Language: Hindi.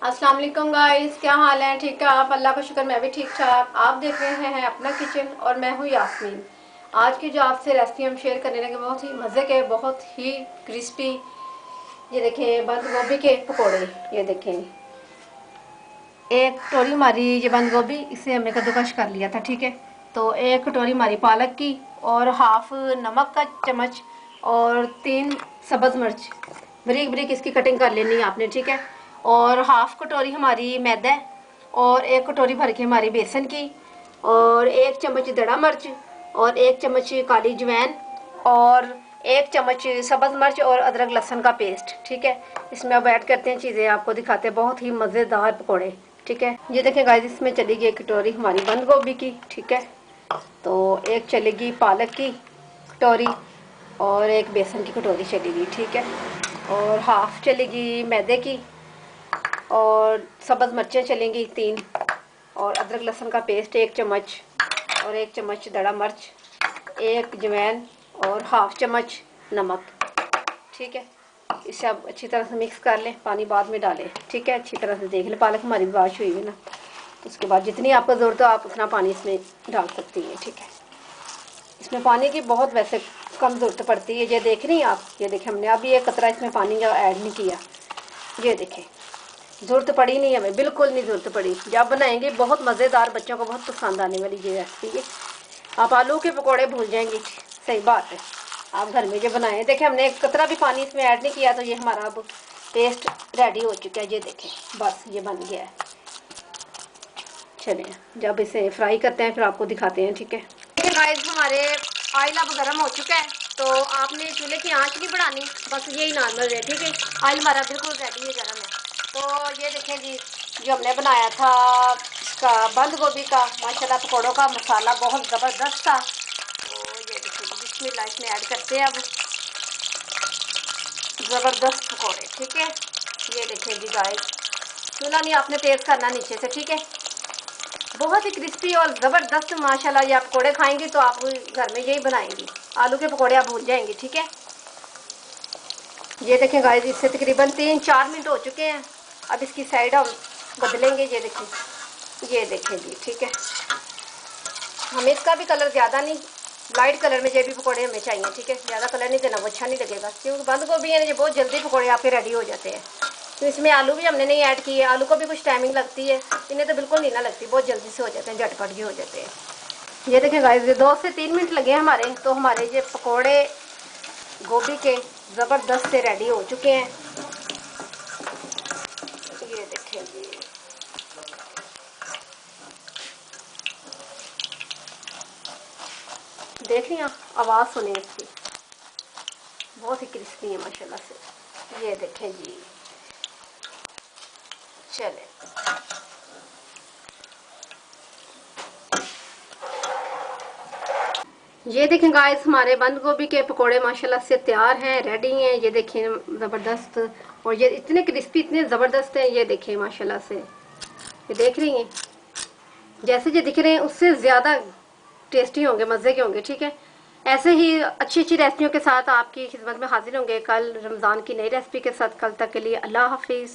अस्सलाम वालेकुम गाइस, क्या हाल है? ठीक है आप? अल्लाह का शुक्र, मैं भी ठीक ठाक। आप देख रहे हैं अपना किचन और मैं हूँ यास्मीन। आज की जो आपसे रेसिपी हम शेयर करने लगे बहुत ही मज़े के, बहुत ही क्रिस्पी। ये देखें बंद गोभी के पकोड़े। ये देखें एक कटोरी हमारी ये बंद गोभी, इसे हमने कद्दूकश कर लिया था, ठीक है। तो एक कटोरी हमारी पालक की और हाफ नमक का चम्मच और 3 सब्ज़ मिर्च बारीक बारीक इसकी कटिंग कर लेनी है आपने, ठीक है। और हाफ कटोरी हमारी मैदा और एक कटोरी भर के हमारी बेसन की और 1 चम्मच दड़ा मिर्च और 1 चम्मच काली जवैन और 1 चम्मच सब्ज़ मिर्च और अदरक लहसुन का पेस्ट, ठीक है। इसमें अब ऐड करते हैं चीज़ें, आपको दिखाते हैं बहुत ही मज़ेदार पकौड़े, ठीक है। ये देखें गाइस, इसमें चलेगी एक कटोरी हमारी बंद गोभी की, ठीक है। तो एक चलेगी पालक की कटोरी और एक बेसन की कटोरी चलेगी, ठीक है। और हाफ चलेगी मैदे की और सब्ज़ मिर्चें चलेंगी 3 और अदरक लहसुन का पेस्ट 1 चम्मच और 1 चम्मच दड़ा मिर्च, 1 जवैन और हाफ चम्मच नमक, ठीक है। इसे आप अच्छी तरह से मिक्स कर लें, पानी बाद में डालें, ठीक है। अच्छी तरह से देख लें, पालक हमारी वॉश हुई है ना, उसके बाद जितनी आपको ज़रूरत हो आप उतना पानी इसमें डाल सकती हैं, ठीक है। इसमें पानी की बहुत वैसे कम ज़रूरत पड़ती है। ये देख रही हैं आप, ये देखें हमने अभी एक कतरा इसमें पानी का ऐड नहीं किया। ये देखें ज़रूरत पड़ी नहीं हमें, बिल्कुल नहीं ज़रूरत पड़ी। जब बनाएंगे बहुत मज़ेदार, बच्चों को बहुत पसंद आने वाली ये रेसिपी है। आप आलू के पकौड़े भूल जाएंगे, सही बात है। आप घर में जो बनाएं, देखें हमने एक कतरा भी पानी इसमें ऐड नहीं किया। तो ये हमारा अब पेस्ट रेडी हो चुका है। ये देखें बस ये बन गया है। चलिए जब इसे फ्राई करते हैं फिर आपको दिखाते हैं, ठीक है। देखिए गाइस, हमारे ऑयल अब गर्म हो चुका है। तो आपने चूल्हे की आंच नहीं बढ़ानी, बस यही नॉर्मल है, ठीक है। ऑयल हमारा बिल्कुल रेडी है, गर्म है। तो ये देखें जी, जो हमने बनाया था इसका बंद गोभी का माशाल्लाह पकौड़ों का मसाला बहुत ज़बरदस्त था। तो ये देखिए जी, बिस्मिल्लाह इसमें ऐड करते हैं अब ज़बरदस्त पकौड़े, ठीक है। ये देखें जी गाइस, चूल्हा नहीं आपने तेज़ करना नीचे से, ठीक है। बहुत ही क्रिस्पी और ज़बरदस्त माशाल्लाह। ये आप पकौड़े खाएंगे तो आप घर में यही बनाएंगी, आलू के पकौड़े आप भूल जाएंगे, ठीक है। ये देखें गाइस, इससे तकरीबन 3-4 मिनट हो चुके हैं। अब इसकी साइड हम बदलेंगे। ये देखें जी, ठीक है। हमें इसका भी कलर ज़्यादा नहीं, लाइट कलर में ये भी पकौड़े हमें चाहिए, ठीक है। ज़्यादा कलर नहीं देना, वो अच्छा नहीं लगेगा, क्योंकि बंद गोभी है ना, ये बहुत जल्दी पकौड़े आपके रेडी हो जाते हैं। तो इसमें आलू भी हमने नहीं ऐड किए, आलू को भी कुछ टाइमिंग लगती है, इन्हें तो बिल्कुल नहीं ना लगती, बहुत जल्दी से हो जाते हैं, झटपट भी हो जाते हैं। ये देखें गाइस, 2 से 3 मिनट लगे हमारे, तो हमारे ये पकौड़े गोभी के ज़बरदस्त से रेडी हो चुके हैं। ये देखें जी, देख रही हैं आवाज़ सुने इसकी, बहुत ही क्रिस्पी है माशाल्लाह से। ये देखें जी, चले ये देखें गाइस, हमारे बंद गोभी के पकोड़े माशाल्लाह से तैयार हैं, रेडी हैं। ये देखें ज़बरदस्त, और ये इतने क्रिस्पी, इतने ज़बरदस्त हैं। ये देखें माशाल्लाह से, ये देख रही हैं जैसे ये दिख रहे हैं उससे ज़्यादा टेस्टी होंगे, मज़े के होंगे, ठीक है। ऐसे ही अच्छी अच्छी रेसिपियों के साथ आपकी खिदमत में हाजिर होंगे कल रमज़ान की नई रेसिपी के साथ। कल तक के लिए अल्लाह हाफिज़।